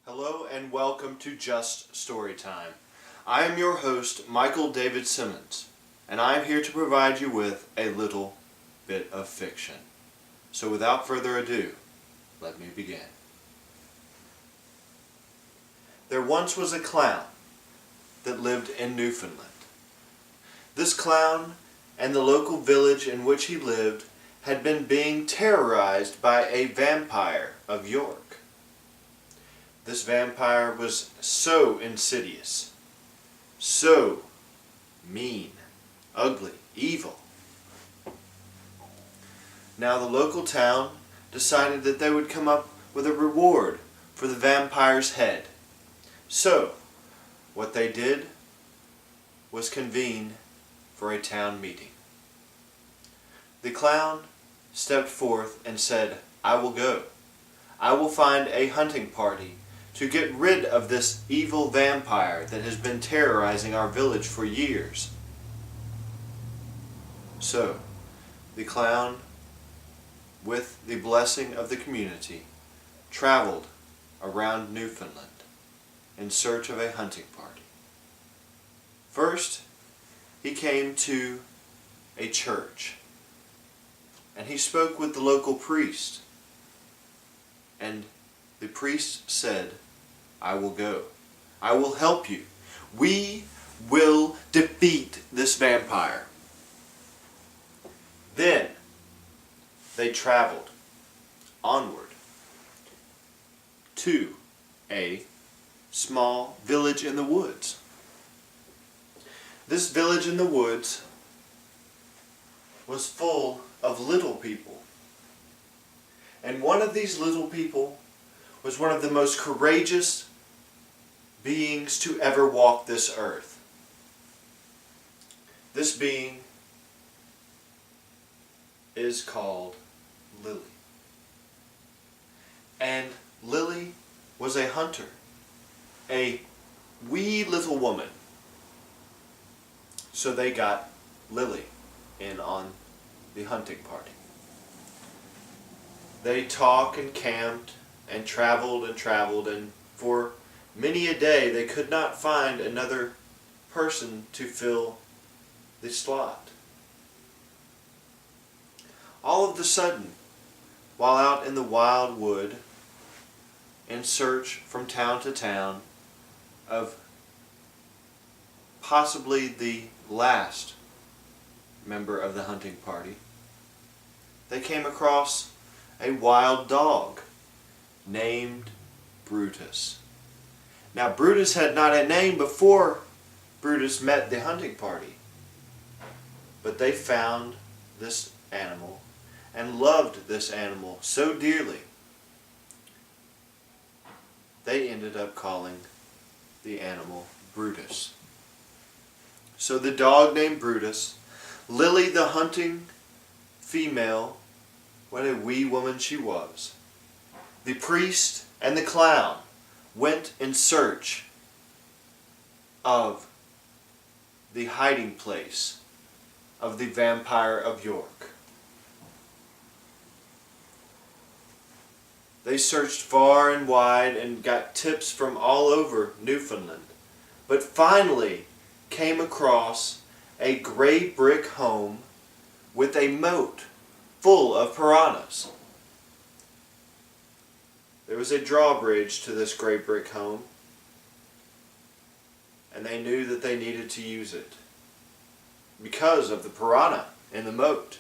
Hello and welcome to Just Storytime. I am your host, Michael David Simmons, and I am here to provide you with a little bit of fiction. So without further ado, let me begin. There once was a clown that lived in Newfoundland. This clown and the local village in which he lived had been being terrorized by a vampire of York. This vampire was so insidious, so mean, ugly, evil. Now the local town decided that they would come up with a reward for the vampire's head. So, what they did was convene for a town meeting. The clown stepped forth and said, "I will go. I will find a hunting party to get rid of this evil vampire that has been terrorizing our village for years." So, the clown, with the blessing of the community, traveled around Newfoundland in search of a hunting party. First, he came to a church, and he spoke with the local priest, and the priest said, "I will go. I will help you. We will defeat this vampire." Then they traveled onward to a small village in the woods. This village in the woods was full of little people. And one of these little people was one of the most courageous beings to ever walk this earth. This being is called Lily. And Lily was a hunter, a wee little woman. So they got Lily in on the hunting party. They talked and camped and traveled, and for many a day they could not find another person to fill the slot. All of a sudden, while out in the wild wood, in search from town to town of possibly the last member of the hunting party, they came across a wild dog named Brutus. Now Brutus had not a name before Brutus met the hunting party, but they found this animal and loved this animal so dearly they ended up calling the animal Brutus. So the dog named Brutus, Lily the hunting female, what a wee woman she was. The priest and the clown went in search of the hiding place of the vampire of York. They searched far and wide and got tips from all over Newfoundland, but finally came across a gray brick home with a moat full of piranhas. There was a drawbridge to this gray brick home, and they knew that they needed to use it because of the piranha in the moat.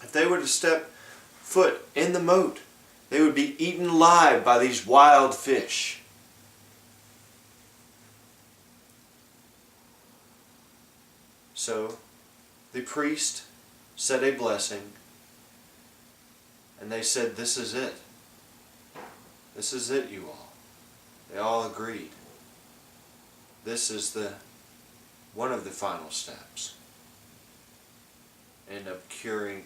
If they were to step foot in the moat, they would be eaten alive by these wild fish. So the priest said a blessing, and they said, "This is it. This is it, you all." They all agreed. This is one of the final steps in procuring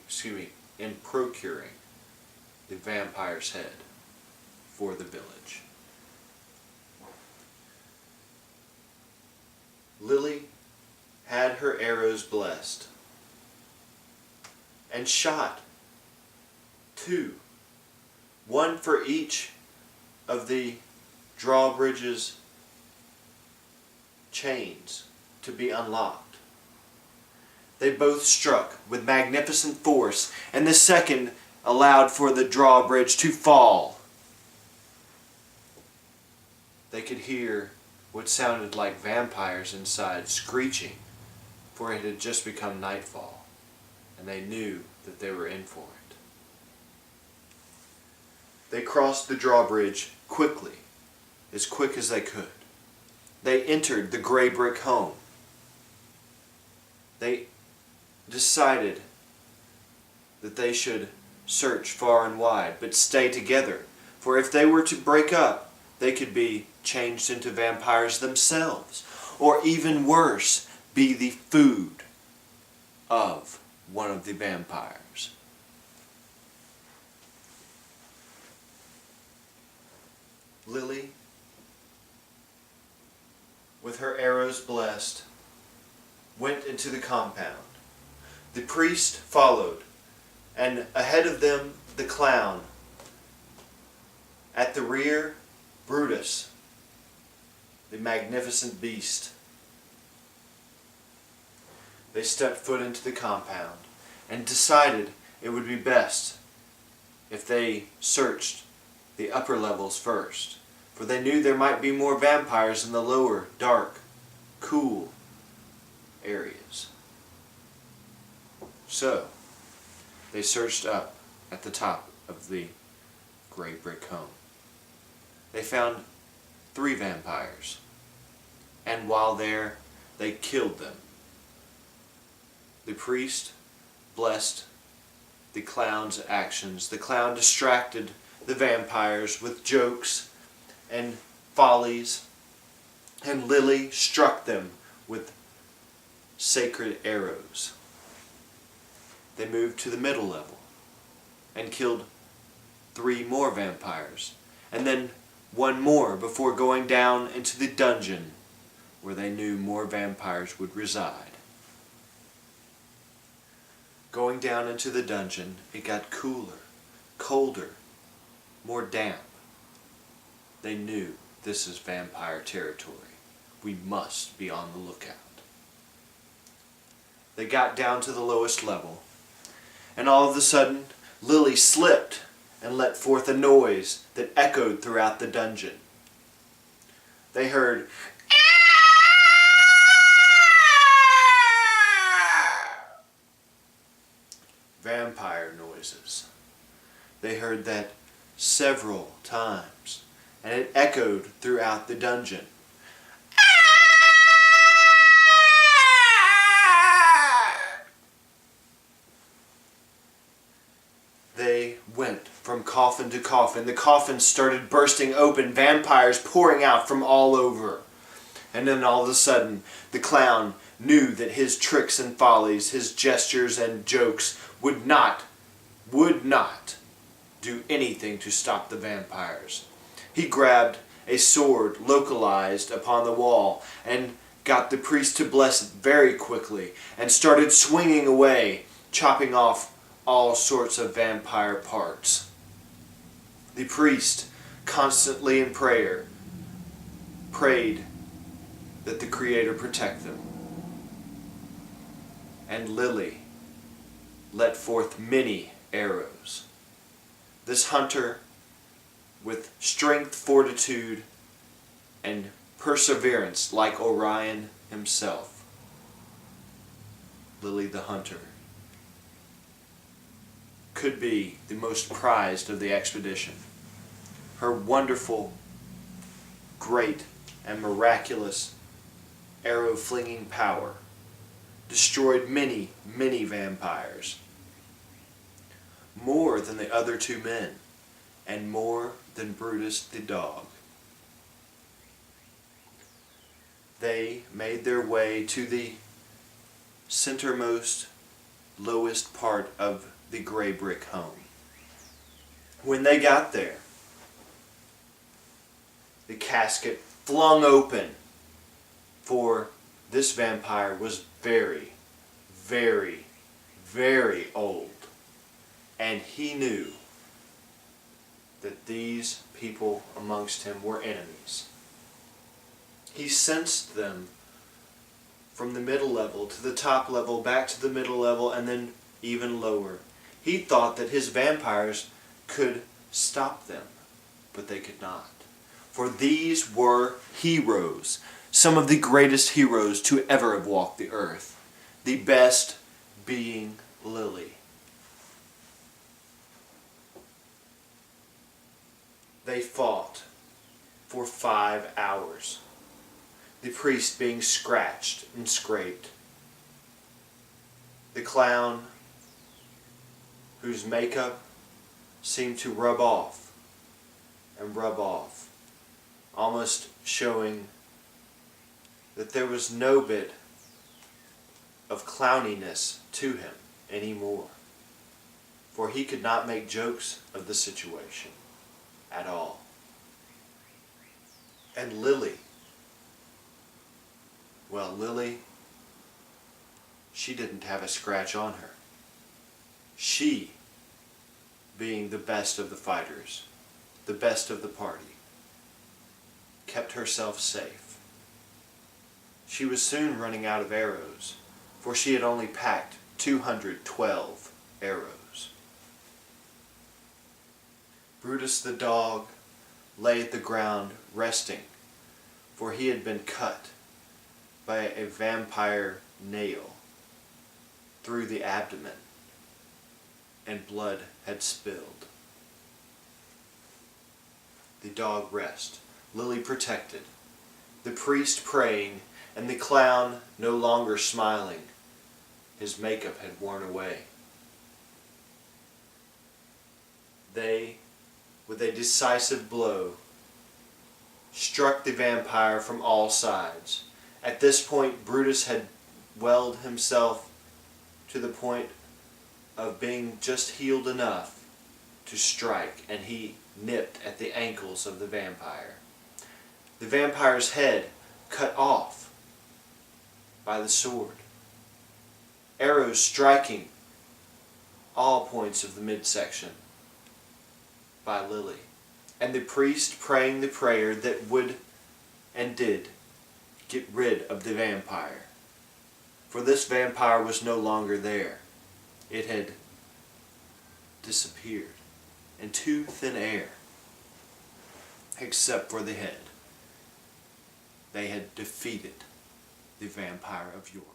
the vampire's head for the village. Lily had her arrows blessed and shot 2, one for each of the drawbridge's chains to be unlocked. They both struck with magnificent force, and the second allowed for the drawbridge to fall. They could hear what sounded like vampires inside screeching, for it had just become nightfall, and they knew that they were in for it. They crossed the drawbridge quickly, as quick as they could. They entered the gray brick home. They decided that they should search far and wide, but stay together, for if they were to break up, they could be changed into vampires themselves, or even worse, be the food of one of the vampires. Lily, with her arrows blessed, went into the compound. The priest followed, and ahead of them the clown. At the rear, Brutus, the magnificent beast. They stepped foot into the compound and decided it would be best if they searched the upper levels first, for they knew there might be more vampires in the lower, dark, cool areas. So, they searched up at the top of the gray brick home. They found 3 vampires, and while there, they killed them. The priest blessed the clown's actions. The clown distracted the vampires with jokes and follies, and Lily struck them with sacred arrows. They moved to the middle level and killed 3 more vampires, and then 1 more before going down into the dungeon where they knew more vampires would reside. Going down into the dungeon, it got cooler, colder, more damp. They knew this is vampire territory. We must be on the lookout. They got down to the lowest level, and all of a sudden, Lily slipped and let forth a noise that echoed throughout the dungeon. They heard vampire noises. They heard that several times, and it echoed throughout the dungeon. They went from coffin to coffin. The coffins started bursting open, vampires pouring out from all over. And then all of a sudden, the clown knew that his tricks and follies, his gestures and jokes would not do anything to stop the vampires. He grabbed a sword localized upon the wall and got the priest to bless it very quickly and started swinging away, chopping off all sorts of vampire parts. The priest, constantly in prayer, prayed that the Creator protect them. And Lily let forth many arrows. This hunter, with strength, fortitude, and perseverance like Orion himself, Lily the hunter, could be the most prized of the expedition. Her wonderful, great, and miraculous arrow-flinging power destroyed many, many vampires. More than the other 2 men, and more than Brutus the dog. They made their way to the centermost, lowest part of the gray brick home. When they got there, the casket flung open, for this vampire was very, very, very old, and he knew that these people amongst him were enemies. He sensed them from the middle level to the top level, back to the middle level, and then even lower. He thought that his vampires could stop them, but they could not. For these were heroes, some of the greatest heroes to ever have walked the earth. The best being Lily. They fought for 5 hours. The priest being scratched and scraped. The clown, whose makeup seemed to rub off and rub off, almost showing that there was no bit of clowniness to him anymore, for he could not make jokes of the situation at all. And Lily, well, Lily, she didn't have a scratch on her. She, being the best of the fighters, the best of the party, kept herself safe. She was soon running out of arrows, for she had only packed 212 arrows. Brutus the dog lay at the ground resting, for he had been cut by a vampire nail through the abdomen, and blood had spilled. The dog rest, Lily protected, the priest praying, and the clown no longer smiling. His makeup had worn away. They, with a decisive blow, struck the vampire from all sides. At this point, Brutus had welled himself to the point of being just healed enough to strike, and he nipped at the ankles of the vampire. The vampire's head cut off by the sword. Arrows striking all points of the midsection by Lily. And the priest praying the prayer that would and did get rid of the vampire. For this vampire was no longer there. It had disappeared into thin air, except for the head. They had defeated the vampire of York.